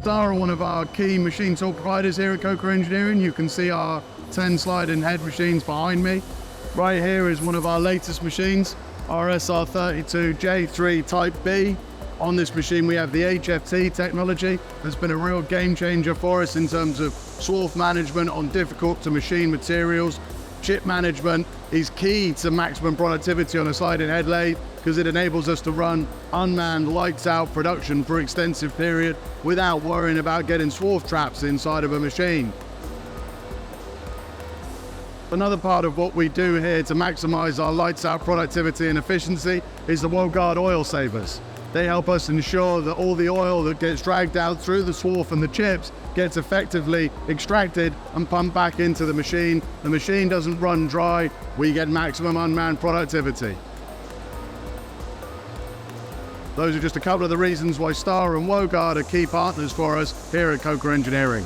Star are one of our key machine tool providers here at Coker Engineering. You can see our 10 sliding head machines behind me. Right here is one of our latest machines, our SR32J3 Type B. On this machine we have the HFT technology. That's been a real game changer for us in terms of swarf management on difficult to machine materials. Chip management is key to maximum productivity on a sliding head lathe because it enables us to run unmanned lights out production for extensive period without worrying about getting swarf traps inside of a machine. Another part of what we do here to maximize our lights out productivity and efficiency is the Wogaard oil savers. They help us ensure that all the oil that gets dragged out through the swarf and the chips gets effectively extracted and pumped back into the machine. The machine doesn't run dry, we get maximum unmanned productivity. Those are just a couple of the reasons why Star and Wogaard are key partners for us here at Coker Engineering.